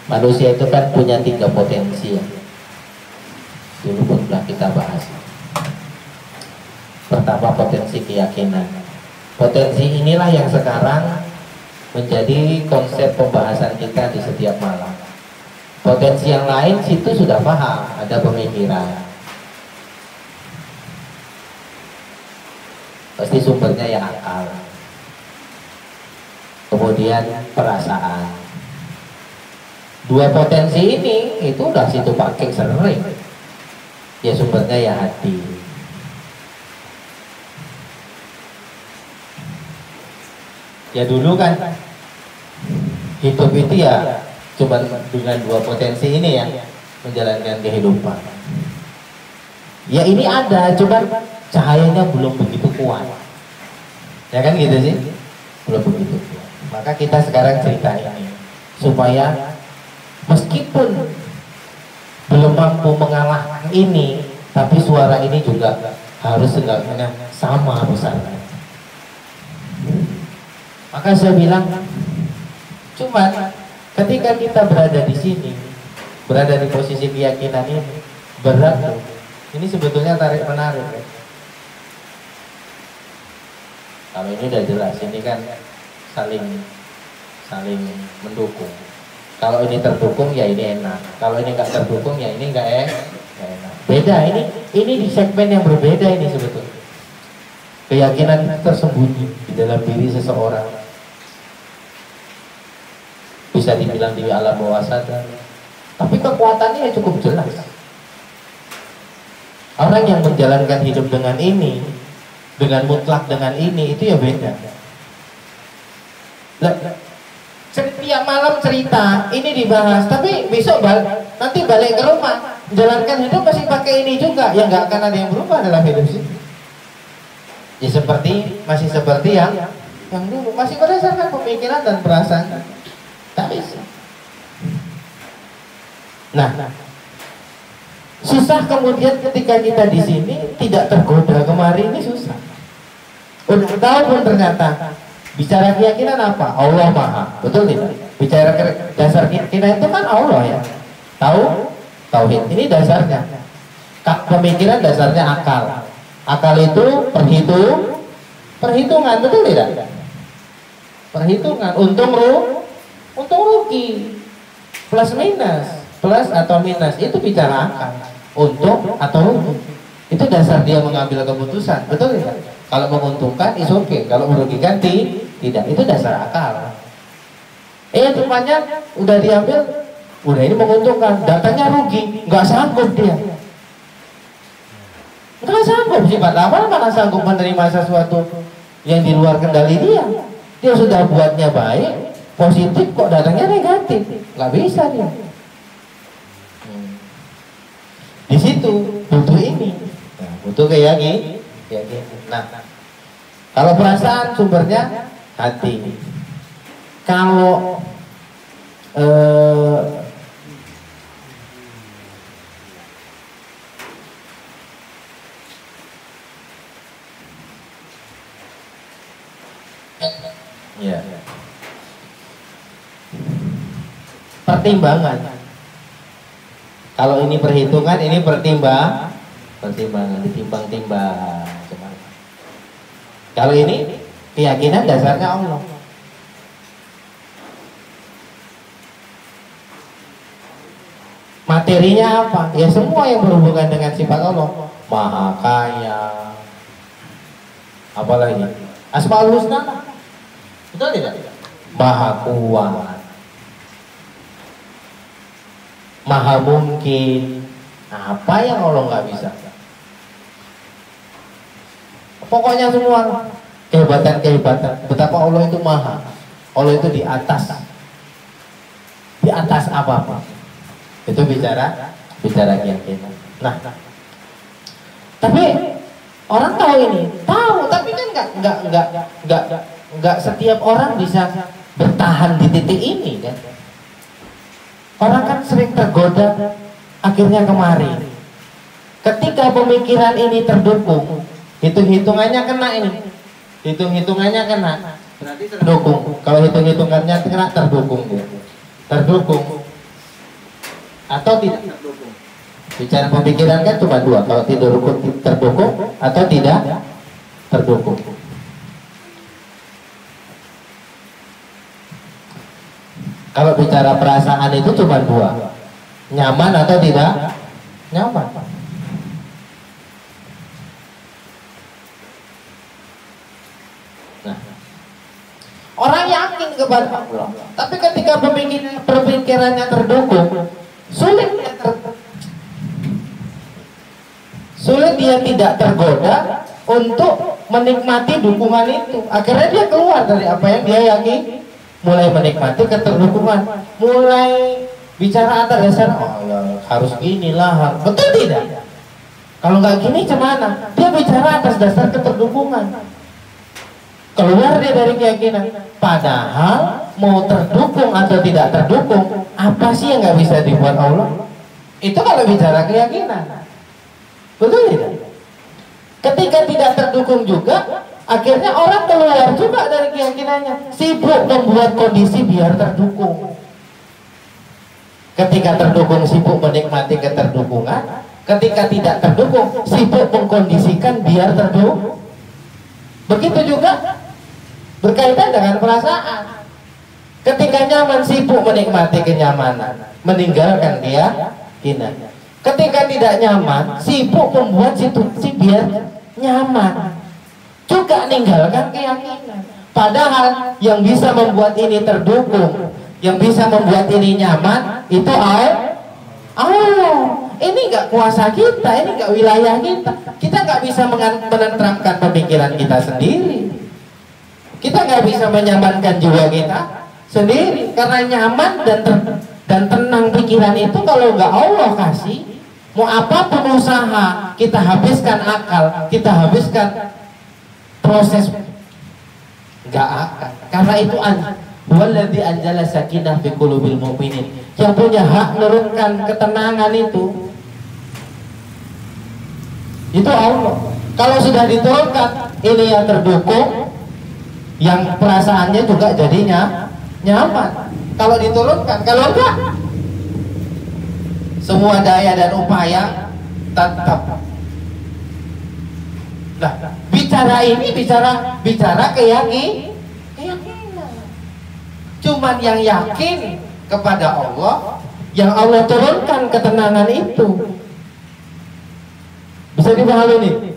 Manusia itu kan punya 3 potensi ya. Dulu pun sudah kita bahas. Pertama, potensi keyakinan. Potensi inilah yang sekarang menjadi konsep pembahasan kita di setiap malam. Potensi yang lain situ sudah paham, ada pemikiran. Pasti sumbernya ya akal. Kemudian perasaan. 2 potensi ini itu udah situ pakai sering. Ya sumbernya ya hati. Ya dulu kan hidup itu ya cuma dengan 2 potensi ini ya, menjalankan kehidupan. Ya ini ada, cuma cahayanya belum begitu kuat. Ya kan gitu sih, belum begitu kuat. Maka kita sekarang cerita ini supaya meskipun belum mampu mengalahkan ini, tapi suara ini juga harus seenggaknya sama besarnya. Maka saya bilang, cuma ketika kita berada di sini, berada di posisi keyakinan ini, berat tuh. Ini sebetulnya tarik menarik. Ya. Kalau ini udah jelas, ini kan saling mendukung. Kalau ini terdukung ya ini enak. Kalau ini nggak terdukung ya ini nggak enak. Beda ini di segmen yang berbeda ini sebetulnya. Keyakinan tersembunyi di dalam diri seseorang. Bisa dibilang di alam bawah sadar. Tapi kekuatannya ya cukup jelas. Orang yang menjalankan hidup dengan ini, dengan mutlak dengan ini, itu ya beda. Setiap malam cerita, ini dibahas, tapi besok nanti balik ke rumah, menjalankan hidup masih pakai ini juga, ya nggak akan ada yang berubah dalam hidup sih. Ya masih seperti yang dulu, masih berdasarkan pemikiran dan perasaan. Tak bisa. Nah, susah kemudian ketika kita di sini tidak tergoda kemarin ini susah. Udah tahu pun ternyata bicara keyakinan apa? Allah Maha, betul tidak? Bicara dasar keyakinan itu kan Allah ya. Tahu? Tauhid. Ini dasarnya. Pemikiran dasarnya akal. Akal itu perhitungan, betul tidak? Perhitungan, untung rugi, plus minus, plus atau minus, itu bicara akal. Untung atau rugi, itu dasar dia mengambil keputusan, betul tidak? Kalau menguntungkan is oke, kalau merugikan tidak, itu dasar akal. Rupanya udah diambil, udah ini menguntungkan, datanya rugi, nggak sanggup dia. Nggak sanggup, sifat apa mana sanggup menerima sesuatu yang di luar kendali dia. Dia sudah buatnya baik, positif, kok datangnya negatif, nggak bisa dia. Di situ butuh ini, butuh keyakinan. Nah, kalau perasaan sumbernya hati. Kalau ya, pertimbangan. Kalau ini perhitungan, ini pertimbangan, ditimbang-timbang. Kalau ini keyakinan dasarnya Allah. Materinya apa? Ya semua yang berhubungan dengan sifat Allah. Maha kaya. Apalagi? Asmaul Husna. Betul tidak? Maha kuat. Maha mungkin. Apa yang Allah nggak bisa? Pokoknya semua kehebatan. Betapa Allah itu maha. Allah itu di atas apa-apa. Itu bicara keyakinan. Nah, tapi orang tahu ini, tahu, tapi kan nggak setiap orang bisa bertahan di titik ini kan. Orang kan sering tergoda, akhirnya kemari. Ketika pemikiran ini terdukung, hitung-hitungannya kena ini. Hitung-hitungannya kena. Berarti terdukung. Kalau hitung-hitungannya kena, terdukung dia. Terdukung atau tidak terdukung. Bicara pemikiran kan cuma dua, kalau tidak terdukung atau tidak terdukung. Kalau bicara perasaan itu cuma dua, nyaman atau tidak nyaman. Nah, orang yakin kepada Allah, tapi ketika pemikirannya terdukung, sulit dia tidak tergoda untuk menikmati dukungan itu. Akhirnya dia keluar dari apa yang dia yakini, mulai menikmati keterdukungan, mulai bicara atas dasar oh ya harus inilah, betul tidak? Kalau nggak gini gimana? Dia bicara atas dasar keterdukungan, keluar dia dari keyakinan. Padahal mau terdukung atau tidak terdukung, apa sih yang nggak bisa dibuat Allah? Itu kalau bicara keyakinan, betul tidak? Ketika tidak terdukung juga, akhirnya orang keluar juga dari keyakinannya, sibuk membuat kondisi biar terdukung. Ketika terdukung sibuk menikmati keterdukungan, ketika tidak terdukung sibuk mengkondisikan biar terdukung. Begitu juga berkaitan dengan perasaan. Ketika nyaman sibuk menikmati kenyamanan, meninggalkan keyakinan. Ketika tidak nyaman sibuk membuat situasi biar nyaman, juga meninggalkan keyakinan. Padahal yang bisa membuat ini terdukung, yang bisa membuat ini nyaman, itu Allah. Ini nggak kuasa kita, ini nggak wilayah kita. Kita nggak bisa menenteramkan pemikiran kita sendiri. Kita nggak bisa menyamankan jiwa kita sendiri. Karena nyaman dan tenang pikiran itu kalau nggak Allah kasih, mau apapun usaha, kita habiskan akal, kita habiskan proses, nggak akan. Karena itu Walladzi anzala sakinah fi qulubil mu'minin, yang punya hak menurunkan ketenangan itu Allah. Kalau sudah diturunkan, ini yang terdukung, yang perasaannya juga jadinya nyaman. Kalau diturunkan, kalau enggak, semua daya dan upaya tetap. Nah, bicara ini bicara keyakinan. Cuman yang yakin kepada Allah, yang Allah turunkan ketenangan itu. Bisa dipahami nih?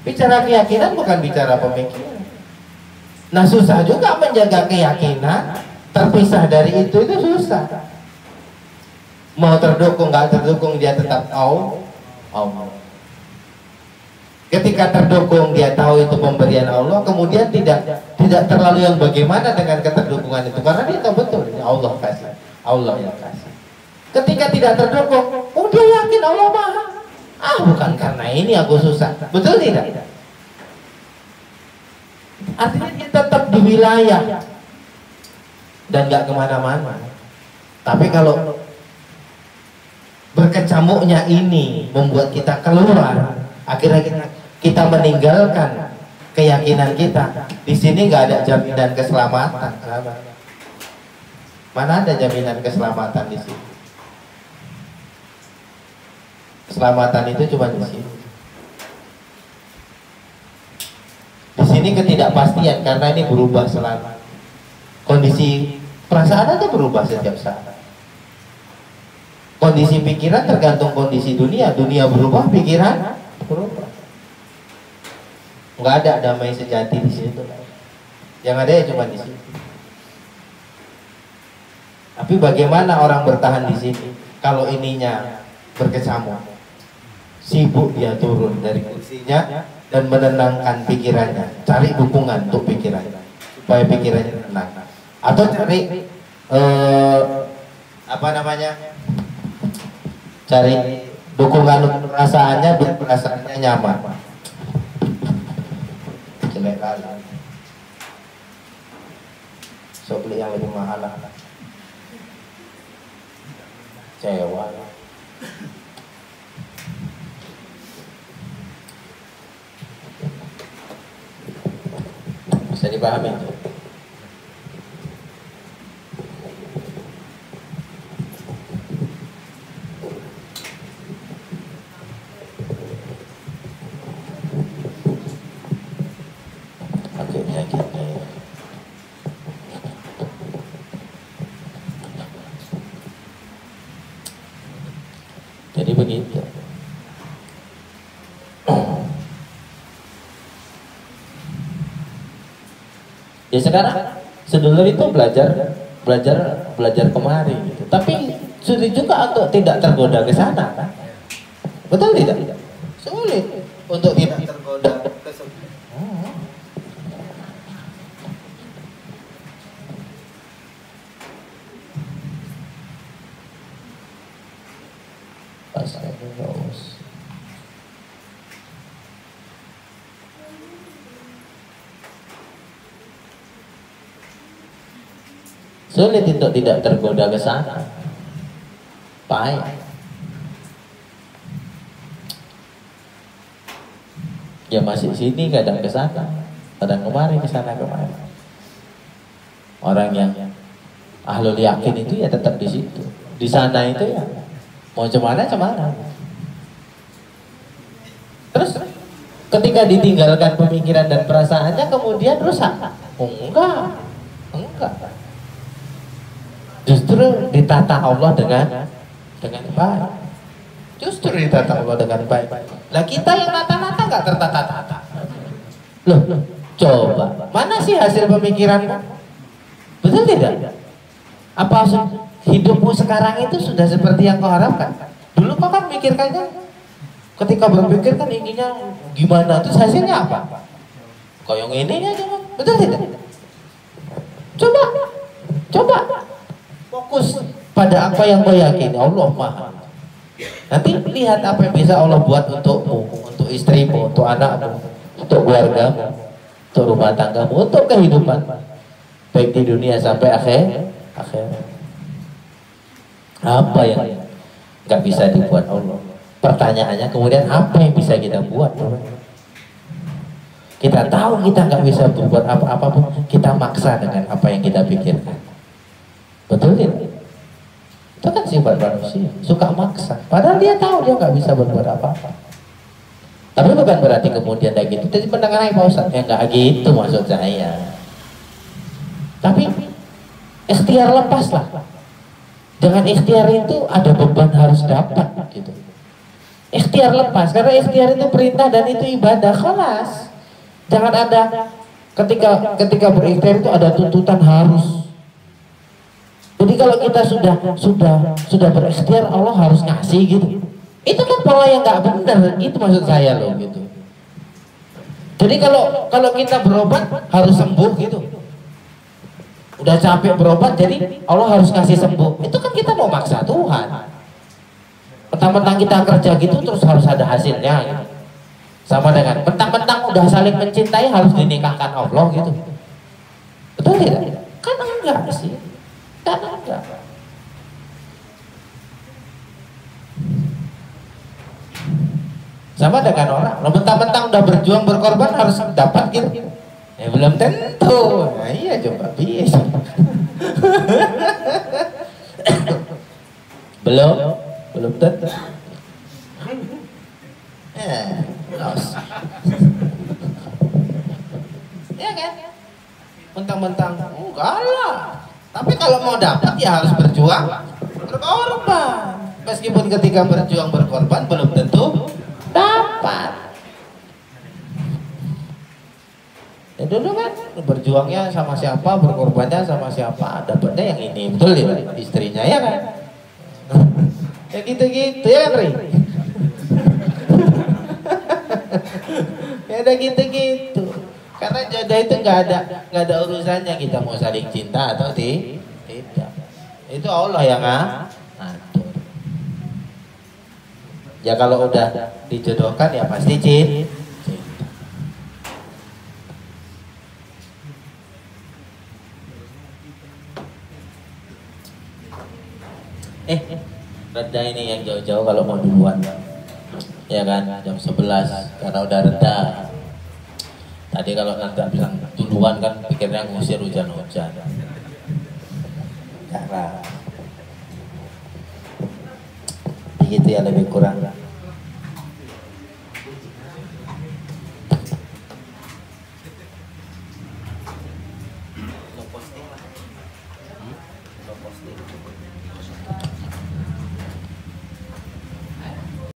Bicara keyakinan bukan bicara pemikiran. Nah, susah juga menjaga keyakinan terpisah dari itu susah. Mau terdukung nggak terdukung dia tetap tahu Allah. Ketika terdukung dia tahu itu pemberian Allah, kemudian tidak terlalu yang bagaimana dengan keterdukungan itu, karena dia tahu betul Allah kasih, Allah yang kasih. Ketika tidak terdukung, dia yakin Allah maha. Bukan karena ini aku susah, betul tidak? Artinya dia tetap di wilayah dan nggak kemana-mana. Tapi kalau berkecamuknya ini membuat kita keluar, akhirnya kita meninggalkan keyakinan kita. Di sini nggak ada jaminan keselamatan. Mana ada jaminan keselamatan di sini? Keselamatan itu cuma di sini. Di sini ketidakpastian karena ini berubah selalu. Kondisi perasaan itu berubah setiap saat. Kondisi pikiran tergantung kondisi dunia. Dunia berubah, pikiran berubah. Nggak ada damai sejati di situ. Yang ada ya cuma di sini. Tapi bagaimana orang bertahan di sini kalau ininya berkecamuk? Sibuk dia turun dari kursinya dan menenangkan pikirannya, cari dukungan untuk pikirannya supaya pikirannya tenang, atau cari cari dukungan untuk perasaannya biar perasaannya nyaman. Jelek kali. So beli yang lebih mahal lah. Sewa. Bisa dipahami? Akhirnya gini. Jadi begitu. Ya sekarang sedulur itu belajar kemari gitu. Tapi sulit juga untuk tidak tergoda ke sana kan? Betul tidak? Sulit untuk tidak tergoda ke sana. Sulit untuk tidak tergoda ke sana. Pahit. Ya masih sini, kadang ke sana, kadang kemari, ke sana kemari. Orang yang ahlul yakin itu ya tetap di situ. Di sana itu ya mau cemana. Terus ketika ditinggalkan pemikiran dan perasaannya kemudian rusak. Enggak. Justru ditata Allah dengan baik. Justru ditata Allah dengan baik. Nah kita yang nata-nata nggak tertata-tata. Loh, coba mana sih hasil pemikiranmu? Betul tidak? Apa hidupmu sekarang itu sudah seperti yang kau harapkan? Dulu kau kan mikirkannya, ketika berpikir kan inginnya gimana, terus hasilnya apa? Kau yang ini aja, betul tidak? Coba. Fokus pada apa yang kau yakini. Allah Maha. Nanti lihat apa yang bisa Allah buat untukmu, untuk istrimu, untuk anakmu, untuk keluargamu, untuk rumah tanggamu, untuk kehidupan baik di dunia sampai akhir. Apa yang nggak bisa dibuat Allah? Pertanyaannya kemudian apa yang bisa kita buat? Kita tahu kita nggak bisa berbuat apa-apa pun, kita maksa dengan apa yang kita pikirkan. Betul tidak? Itu kan sifat manusia, suka maksa. Padahal dia tahu dia nggak bisa berbuat apa-apa. Tapi bukan berarti kemudian kayak gitu. Jadi pendengaran Pak Ustadz, ya nggak gitu maksud saya. Tapi ikhtiar lepaslah. Dengan ikhtiar itu ada beban harus dapat gitu. Ikhtiar lepas, karena ikhtiar itu perintah dan itu ibadah. Kelas. Jangan ada ketika berikhtiar itu ada tuntutan harus. Jadi kalau kita sudah berikhtiar, Allah harus ngasih gitu. Itu kan pola yang nggak benar. Itu maksud saya loh gitu. Jadi kalau kita berobat harus sembuh gitu. Udah capek berobat, jadi Allah harus kasih sembuh. Itu kan kita mau maksa Tuhan. Mentang-mentang kita kerja gitu terus harus ada hasilnya gitu. Sama dengan mentang-mentang udah saling mencintai harus dinikahkan Allah gitu. Betul tidak? Kan enggak sih. Kan enggak. Sama dengan orang, mentang-mentang udah berjuang berkorban harus dapat gitu. Ya belum tentu. Nah, iya coba biasa. belum tentu. Ya kan? Mentang-mentang enggak lah. Tapi kalau mau dapat ya harus berjuang berkorban. Meskipun ketika berjuang berkorban belum tentu dapat. Ya dulu kan berjuangnya sama siapa, berkorbannya sama siapa, dapatnya yang ini, betul ya, istrinya ya kan? Ya gitu-gitu ya kan, Ri? Ya ada gitu-gitu. Karena jodoh itu nggak ada urusannya kita mau saling cinta atau tidak. Itu Allah yang ngatur. Ya kalau udah dijodohkan ya pasti cinta. reda ini yang jauh-jauh kalau mau duluan, ya kan, jam 11 karena udah reda. Tadi kalau nanti bilang duluan kan pikirnya ngusir hujan-hujan. Cara begitu ya lebih kurang.